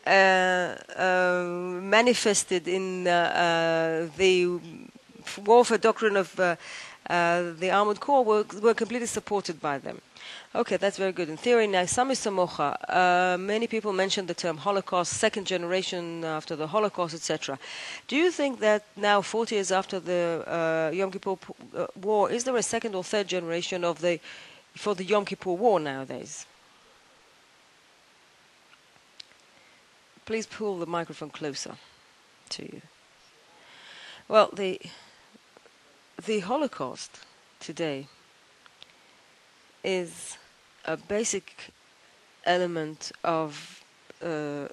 manifested in the warfare doctrine of the Armored Corps were completely supported by them. Okay, that's very good. In theory, now, Sammy Smooha, many people mention the term Holocaust, second generation after the Holocaust, etc. Do you think that now, 40 years after the Yom Kippur War, is there a second or third generation for the Yom Kippur War nowadays? Please pull the microphone closer to you. Well, the Holocaust today is a basic element of the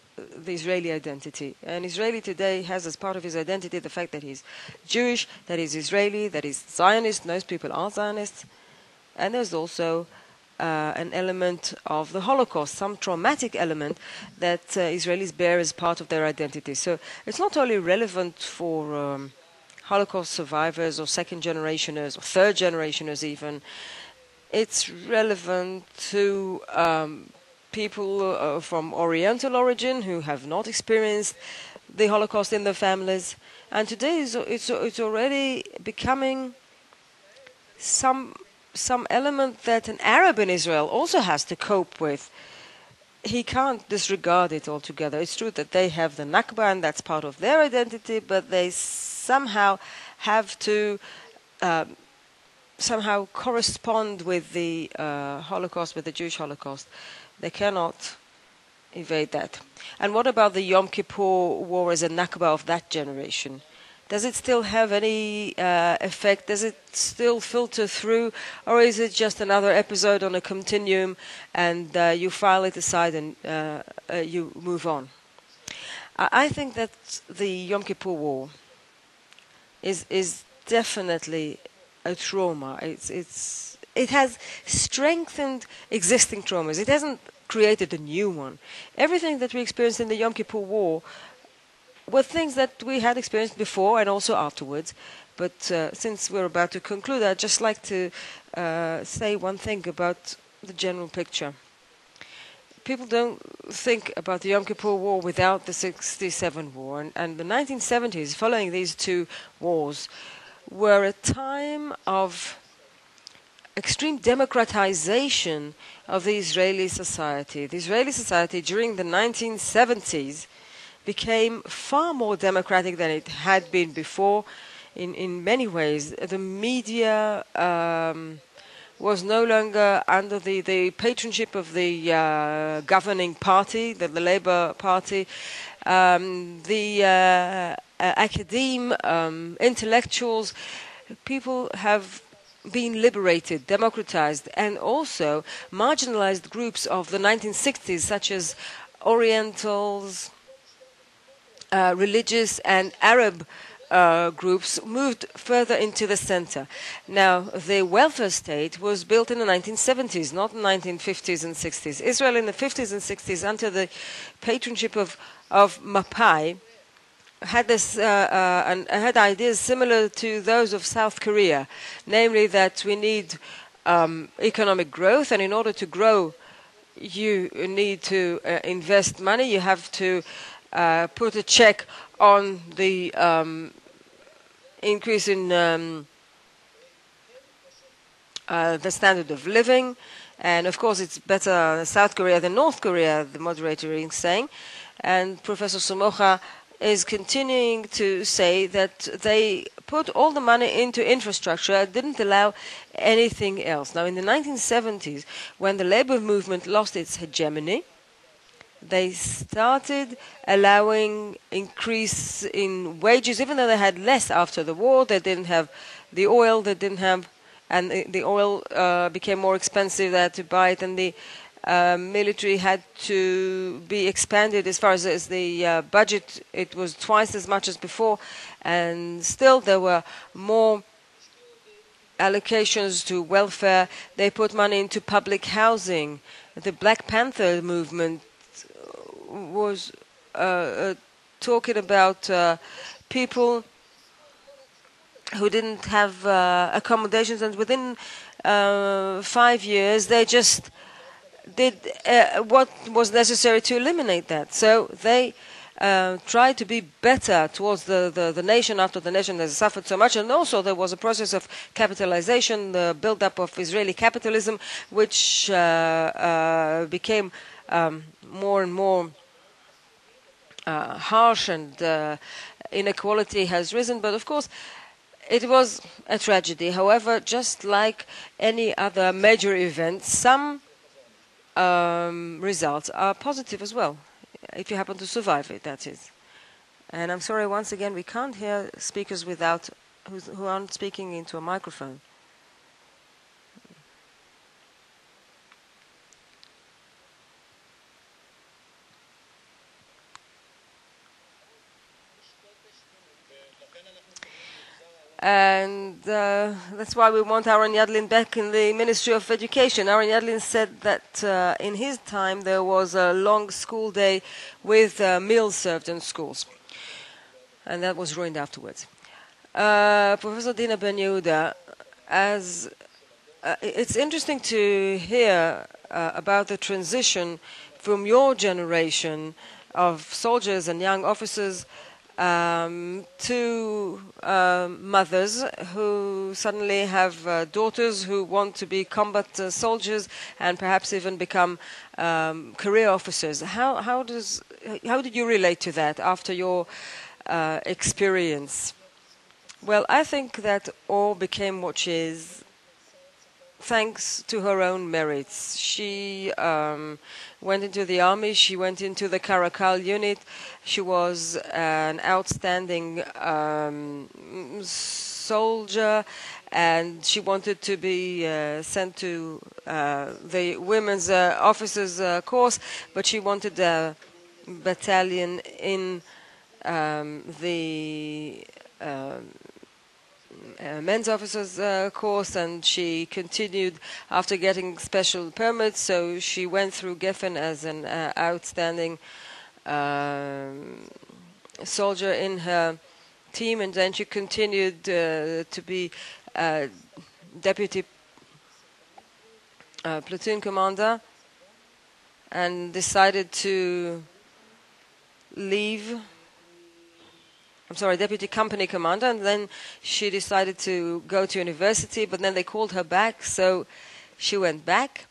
Israeli identity. And Israeli today has as part of his identity the fact that he's Jewish, that he's Israeli, that he's Zionist. Most people are Zionists. And there's also an element of the Holocaust, some traumatic element that Israelis bear as part of their identity. So it's not only relevant for Holocaust survivors or second generationers or third generationers even. It's relevant to people from Oriental origin who have not experienced the Holocaust in their families. And today it's already becoming some element that an Arab in Israel also has to cope with. He can't disregard it altogether. It's true that they have the Nakba and that's part of their identity, but they somehow have to somehow correspond with the Holocaust, with the Jewish Holocaust. They cannot evade that. And what about the Yom Kippur War as a Nakba of that generation? Does it still have any effect? Does it still filter through? Or is it just another episode on a continuum and you file it aside and you move on? I think that the Yom Kippur War is definitely a trauma. It has strengthened existing traumas. It hasn't created a new one. Everything that we experienced in the Yom Kippur War were things that we had experienced before and also afterwards. But since we're about to conclude, I'd just like to say one thing about the general picture. People don't think about the Yom Kippur War without the 67 war. And the 1970s, following these two wars, were a time of extreme democratization of the Israeli society. The Israeli society during the 1970s became far more democratic than it had been before in many ways. The media was no longer under the patronship of the governing party, the Labour Party. The academe, intellectuals, people have been liberated, democratized, and also marginalized groups of the 1960s, such as Orientals, religious and Arab groups, moved further into the center. Now, the welfare state was built in the 1970s, not in the 1950s and 60s. Israel in the 50s and 60s, under the patronship of Mapai, had had ideas similar to those of South Korea, namely that we need economic growth, and in order to grow, you need to invest money. You have to put a check on the increase in the standard of living. And of course, it's better South Korea than North Korea, the moderator is saying. And Professor Smooha is continuing to say that they put all the money into infrastructure, didn't allow anything else. Now, in the 1970s, when the labor movement lost its hegemony, they started allowing increase in wages, even though they had less after the war. They didn't have the oil, and the oil became more expensive. They had to buy it, and the military had to be expanded as far as the budget. It was twice as much as before, and still there were more allocations to welfare. They put money into public housing. The Black Panther movement was talking about people who didn't have accommodations, and within 5 years they just did what was necessary to eliminate that. So they tried to be better towards the nation after the nation has suffered so much. And also there was a process of capitalization, the build-up of Israeli capitalism, which became more and more harsh, and inequality has risen. But of course, it was a tragedy. However, just like any other major event, some results are positive as well, if you happen to survive it, that is. And I'm sorry, once again, we can't hear speakers without who aren't speaking into a microphone. And that's why we want Aaron Yadlin back in the Ministry of Education. Aaron Yadlin said that in his time there was a long school day with meals served in schools. And that was ruined afterwards. Professor Dina Ben Yehuda, it's interesting to hear about the transition from your generation of soldiers and young officers to mothers who suddenly have daughters who want to be combat soldiers and perhaps even become career officers. How did you relate to that after your experience? Well, I think that all became what she is thanks to her own merits. She went into the army, she went into the Caracal unit, she was an outstanding soldier, and she wanted to be sent to the women's officers course, but she wanted a battalion in the men's officers course, and she continued after getting special permits, so she went through Geffen as an outstanding soldier in her team, and then she continued to be deputy platoon commander and decided to leave. Deputy company commander, and then she decided to go to university, but then they called her back, so she went back,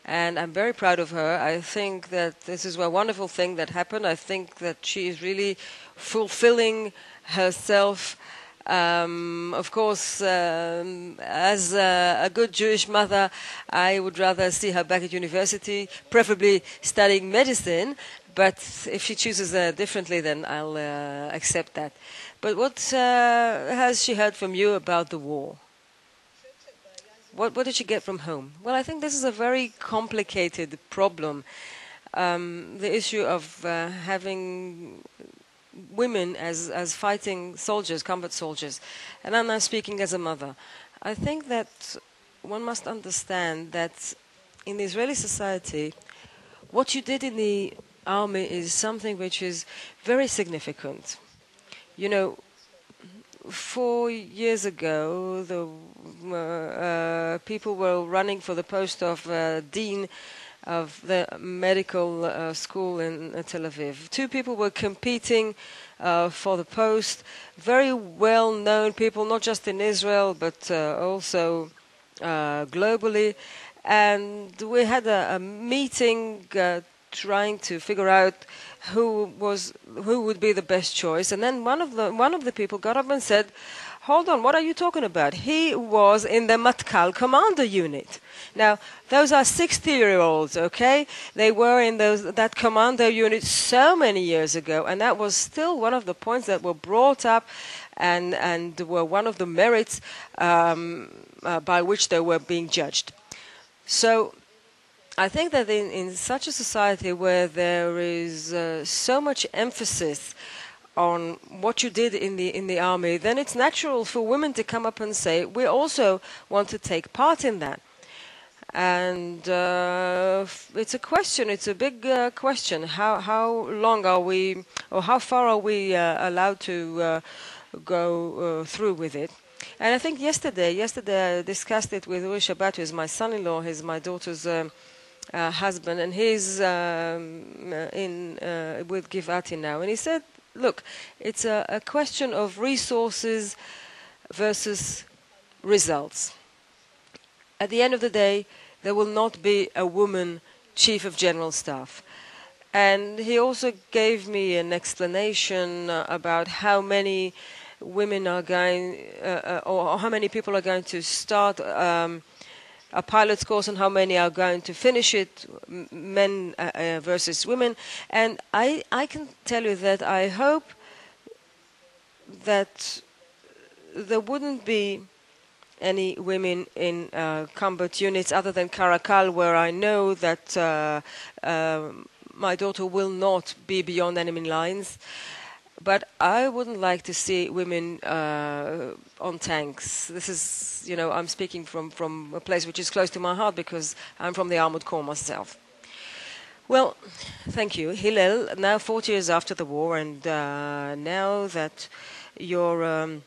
and I'm very proud of her. I think that this is a wonderful thing that happened. I think that she is really fulfilling herself. Of course, as a good Jewish mother, I would rather see her back at university, preferably studying medicine. But if she chooses differently, then I'll accept that. But what has she heard from you about the war? What did she get from home? Well, I think this is a very complicated problem. The issue of having women as fighting soldiers, combat soldiers. And I'm now speaking as a mother. I think that one must understand that in the Israeli society, what you did in the army is something which is very significant. You know, 4 years ago, the people were running for the post of dean of the medical school in Tel Aviv. 2 people were competing for the post, very well-known people, not just in Israel, but also globally. And we had a meeting trying to figure out who would be the best choice, and then one of the people got up and said, "Hold on, what are you talking about? He was in the Matkal commander unit." Now, those are 60-year-olds, okay? They were in that commando unit so many years ago, and that was still one of the points that were brought up and were one of the merits by which they were being judged. So I think that in such a society where there is so much emphasis on what you did in the army, then it's natural for women to come up and say, we also want to take part in that. And it's a question, it's a big question. How long are we, or how far are we allowed to go through with it? And I think yesterday I discussed it with Uri Shabbat, who is my son-in-law, he's my daughter's husband, and he's with Givati now. And he said, look, it's a question of resources versus results. At the end of the day, there will not be a woman chief of general staff. And he also gave me an explanation about how many women are going, or how many people are going to start a pilot's course and how many are going to finish it, men versus women. And I can tell you that I hope that there wouldn't be any women in combat units other than Karakal, where I know that my daughter will not be beyond enemy lines. But I wouldn't like to see women on tanks. This is, I'm speaking from a place which is close to my heart because I'm from the Armored Corps myself. Well, thank you. Hillel, now 40 years after the war, and now that your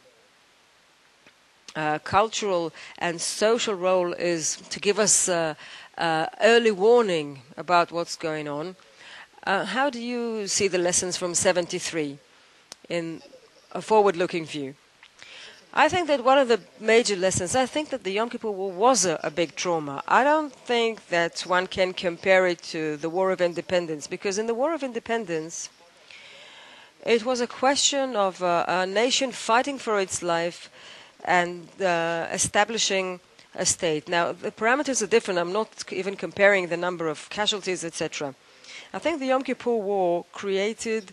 cultural and social role is to give us early warning about what's going on, how do you see the lessons from 73? In a forward-looking view? I think that one of the major lessons, I think that the Yom Kippur War was a big trauma. I don't think that one can compare it to the War of Independence, because in the War of Independence, it was a question of a nation fighting for its life and establishing a state. Now, the parameters are different. I'm not even comparing the number of casualties, etc. I think the Yom Kippur War created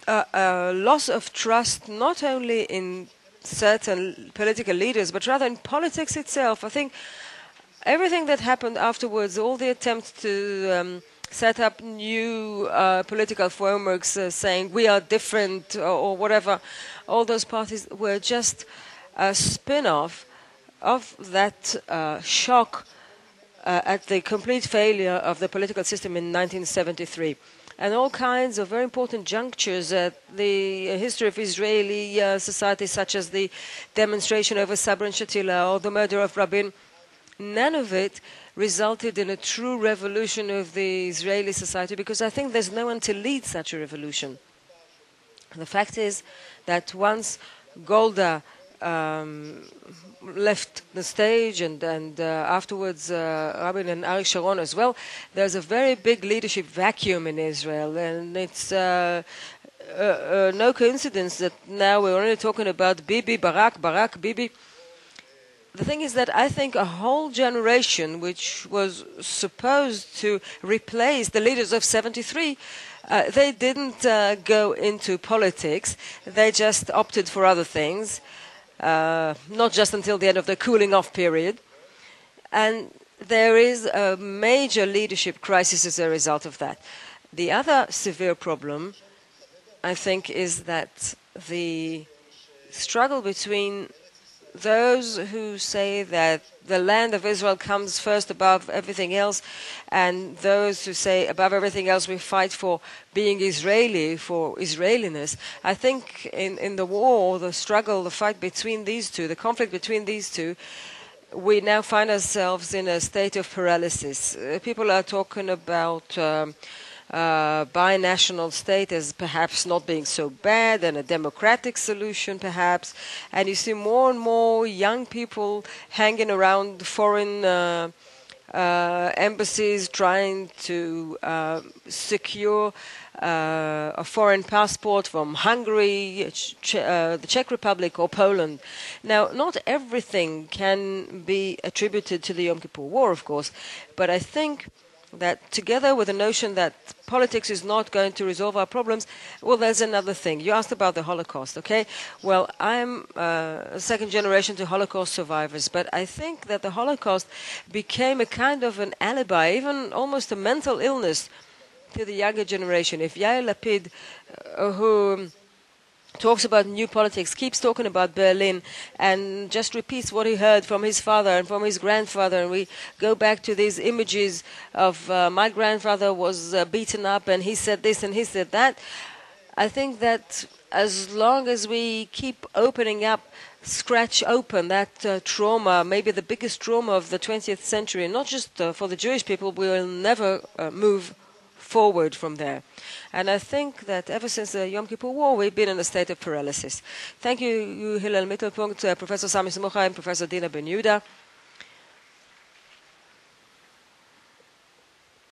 a loss of trust not only in certain political leaders, but rather in politics itself. I think everything that happened afterwards, all the attempts to set up new political frameworks saying we are different or whatever, all those parties were just a spin-off of that shock at the complete failure of the political system in 1973. And all kinds of very important junctures at the history of Israeli society, such as the demonstration over Sabra and Shatila or the murder of Rabin, none of it resulted in a true revolution of the Israeli society, because I think there's no one to lead such a revolution. The fact is that once Golda left the stage, and afterwards Rabin and Arik Sharon as well, there's a very big leadership vacuum in Israel, and it's no coincidence that now we're only talking about Bibi, Barak, Bibi. The thing is that I think a whole generation which was supposed to replace the leaders of 73, they didn't go into politics, they just opted for other things. Not just until the end of the cooling off period. And there is a major leadership crisis as a result of that. The other severe problem, I think, is that the struggle between those who say that the land of Israel comes first above everything else, and those who say above everything else we fight for being Israeli, for Israeliness. I think in the war, the struggle, the fight between these two, the conflict between these two, we now find ourselves in a state of paralysis. People are talking about binational state as perhaps not being so bad, and a democratic solution perhaps, and you see more and more young people hanging around foreign embassies trying to secure a foreign passport from Hungary, the Czech Republic or Poland. Now, not everything can be attributed to the Yom Kippur War, of course, but I think that together with the notion that politics is not going to resolve our problems, well, there's another thing. You asked about the Holocaust, okay? Well, I'm a second generation to Holocaust survivors, but I think that the Holocaust became a kind of an alibi, even almost a mental illness to the younger generation. If Yair Lapid, who talks about new politics, keeps talking about Berlin and just repeats what he heard from his father and from his grandfather, and we go back to these images of my grandfather was beaten up and he said this and he said that, I think that as long as we keep opening up, scratch open that trauma, maybe the biggest trauma of the 20th century, and not just for the Jewish people, we will never move forward from there. And I think that ever since the Yom Kippur War, we've been in a state of paralysis. Thank you, Hillel Mittelpunkt, Professor Sammy Smooha, and Professor Dina Ben Yehuda.